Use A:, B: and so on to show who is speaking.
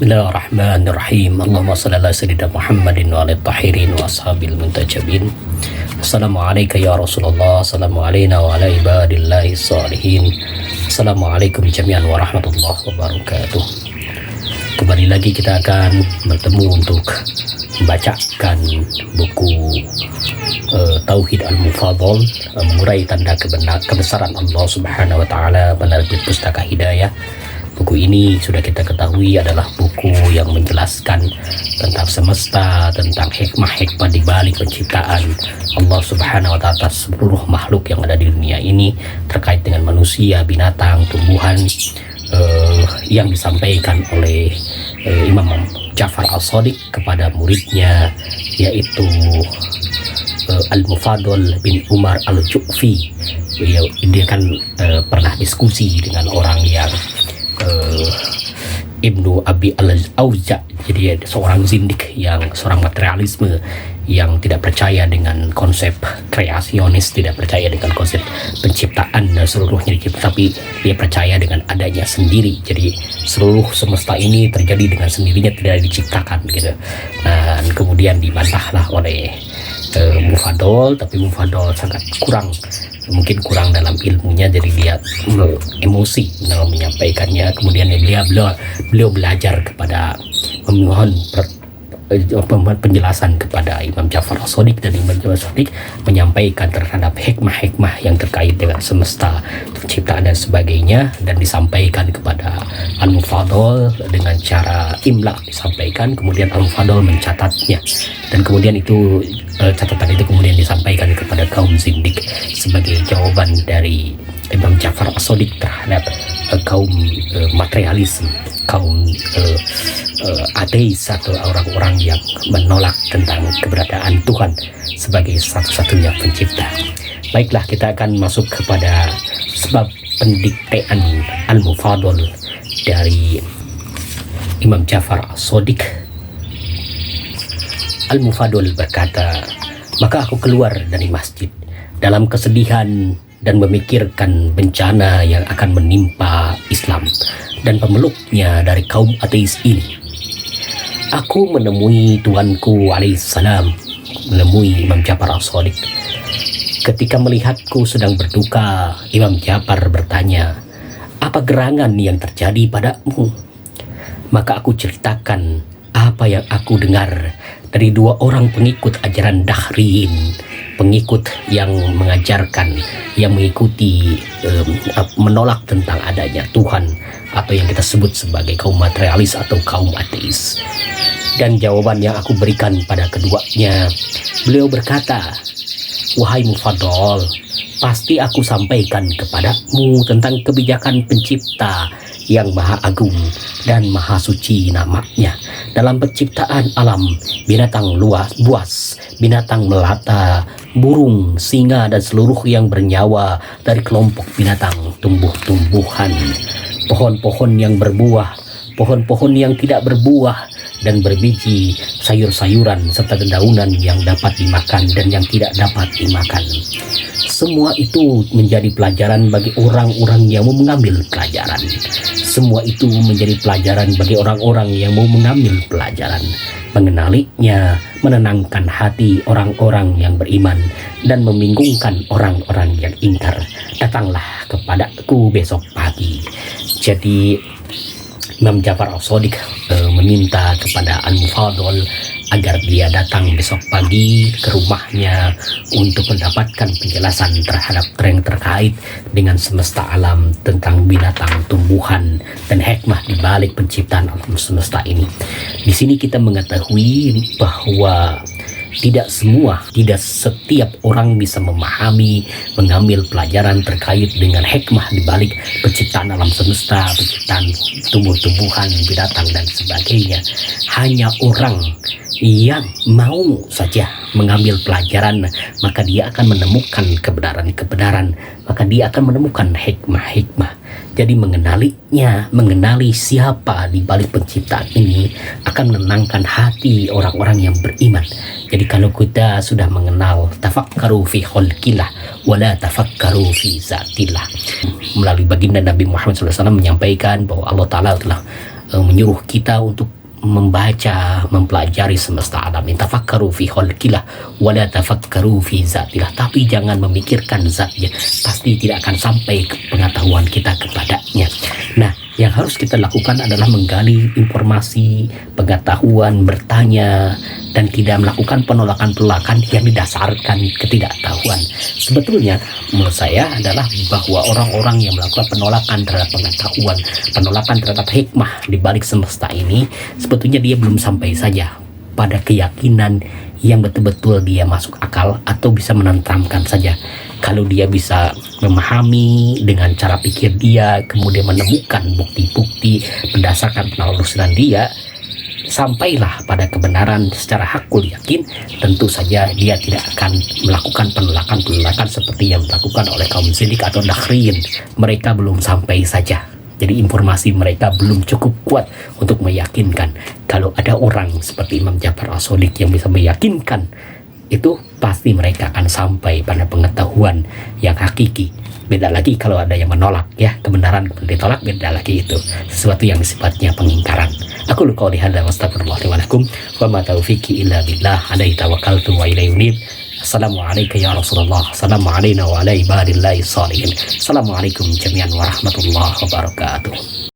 A: Bismillahirrahmanirrahim. Allahumma salli ala sayyidina Muhammadin wa ala tahirin wa ashabil muntajabin. Assalamualaikum ya Rasulullah. Assalamualaikum wa ala ibadillahi salihin. Assalamualaikum jami'an warahmatullahi wabarakatuh. Kembali lagi kita akan bertemu untuk membacakan buku Tauhid Al-Mufadhal, mengurai tanda kebesaran Allah Subhanahu wa taala penerbit Pustaka Hidayah. Buku ini sudah kita ketahui adalah buku yang menjelaskan tentang semesta, tentang hikmah-hikmah di balik penciptaan Allah Subhanahu wa taala atas seluruh makhluk yang ada di dunia ini, terkait dengan manusia, binatang, tumbuhan, yang disampaikan oleh Imam Ja'far As-Shadiq kepada muridnya, yaitu Al-Mufadhal bin Umar Al-Ju'fi. Dia kan pernah diskusi dengan orang yang Ibnu Abi Al-Auza, jadi seorang zindik, yang seorang materialisme yang tidak percaya dengan konsep kreasionis, tidak percaya dengan konsep penciptaan dan seluruhnya, tapi dia percaya dengan adanya sendiri. Jadi seluruh semesta ini terjadi dengan sendirinya, tidak diciptakan gitu. Dan kemudian dibantahlah oleh Mufadhal, tapi Mufadhal sangat mungkin kurang dalam ilmunya, jadi dia emosi dalam menyampaikannya. Kemudian beliau belajar kepada memohon penjelasan kepada Imam Ja'far As-Shadiq, dan Imam Ja'far As-Shadiq menyampaikan terhadap hikmah-hikmah yang terkait dengan semesta, penciptaan dan sebagainya, dan disampaikan kepada Al-Mufadhal dengan cara imla disampaikan. Kemudian Al-Mufadhal mencatatnya, dan kemudian itu catatan itu kemudian disampaikan kepada kaum zindik sebagai jawaban dari Imam Ja'far As-Shadiq terhadap kaum materialisme, kaum ateis atau orang-orang yang menolak tentang keberadaan Tuhan sebagai satu-satunya pencipta. Baiklah, kita akan masuk kepada sebab pendiktean Al-Mufadhal dari Imam Ja'far As-Shadiq. Al-Mufadhal berkata, "Maka aku keluar dari masjid dalam kesedihan dan memikirkan bencana yang akan menimpa Islam dan pemeluknya dari kaum ateis ini. Aku menemui Tuanku alaihissalam, menemui Imam Ja'far As-Shadiq. Ketika melihatku sedang berduka, Imam Ja'far bertanya, 'Apa gerangan yang terjadi padamu?' Maka aku ceritakan apa yang aku dengar dari dua orang pengikut ajaran Dahriyin, pengikut yang mengajarkan, yang mengikuti, menolak tentang adanya Tuhan, atau yang kita sebut sebagai kaum materialis atau kaum ateis. Dan jawaban yang aku berikan pada keduanya, beliau berkata, 'Wahai Mufadhal, pasti aku sampaikan kepadamu tentang kebijakan pencipta yang maha agung dan maha suci namanya dalam penciptaan alam, binatang buas, binatang melata, burung, singa, dan seluruh yang bernyawa dari kelompok binatang, tumbuh-tumbuhan, pohon-pohon yang berbuah, pohon-pohon yang tidak berbuah dan berbiji, sayur-sayuran, serta dedaunan yang dapat dimakan dan yang tidak dapat dimakan. Semua itu menjadi pelajaran bagi orang-orang yang mau mengambil pelajaran. Semua itu menjadi pelajaran bagi orang-orang yang mau mengambil pelajaran. Mengenalinya menenangkan hati orang-orang yang beriman dan membingungkan orang-orang yang ingkar. Datanglah kepadaku besok pagi.' Jadi Imam Ja'far As-Shadiq meminta kepada Al-Mufadhal agar dia datang besok pagi ke rumahnya untuk mendapatkan penjelasan terhadap yang terkait dengan semesta alam, tentang binatang, tumbuhan, dan hikmah di balik penciptaan alam semesta ini. Di sini kita mengetahui bahwa tidak setiap orang bisa memahami, mengambil pelajaran terkait dengan hikmah di balik penciptaan alam semesta, penciptaan tumbuh-tumbuhan, binatang, dan sebagainya. Hanya orang yang mau saja mengambil pelajaran, maka dia akan menemukan kebenaran, maka dia akan menemukan hikmah-hikmah. Jadi mengenali siapa di balik penciptaan ini akan menenangkan hati orang-orang yang beriman. Jadi kalau kita sudah mengenal, tafakkaru fi khalqillah wala tafakkaru fi zatillah. Melalui baginda Nabi Muhammad SAW menyampaikan bahwa Allah Ta'ala telah menyuruh kita untuk membaca, mempelajari semesta alam. Tafakkaru fi khalqillah wa la tafakkaru fi zatillah. Tapi jangan memikirkan zatnya, pasti tidak akan sampai ke pengetahuan kita kepadanya. Nah, yang harus kita lakukan adalah menggali informasi, pengetahuan, bertanya, dan tidak melakukan penolakan-penolakan yang didasarkan ketidaktahuan. Sebetulnya menurut saya adalah bahwa orang-orang yang melakukan penolakan terhadap pengetahuan, penolakan terhadap hikmah di balik semesta ini, sebetulnya dia belum sampai saja pada keyakinan yang betul-betul dia masuk akal atau bisa menentramkan saja. Kalau dia bisa memahami dengan cara pikir dia, kemudian menemukan bukti-bukti berdasarkan penelusuran dia, sampailah pada kebenaran secara hakul yakin, tentu saja dia tidak akan melakukan penolakan-penolakan seperti yang dilakukan oleh kaum zindik atau dakhriyin. Mereka belum sampai saja. Jadi informasi mereka belum cukup kuat untuk meyakinkan. Kalau ada orang seperti Imam Ja'far As-Shadiq yang bisa meyakinkan, itu pasti mereka akan sampai pada pengetahuan yang hakiki. Beda lagi kalau ada yang menolak, ya, kebenaran ditolak, beda lagi, itu sesuatu yang sifatnya pengingkaran. Aku luka lihat dan astagfirullahaladzim wa ma taufiqi illa billah alaihi tawakkaltu wa ilaihi unib. Assalamualaikum ya Rasulullah. Assalamualaikum wa ala ibadillahi salihin. Assalamualaikum jami'an warahmatullahi wabarakatuh.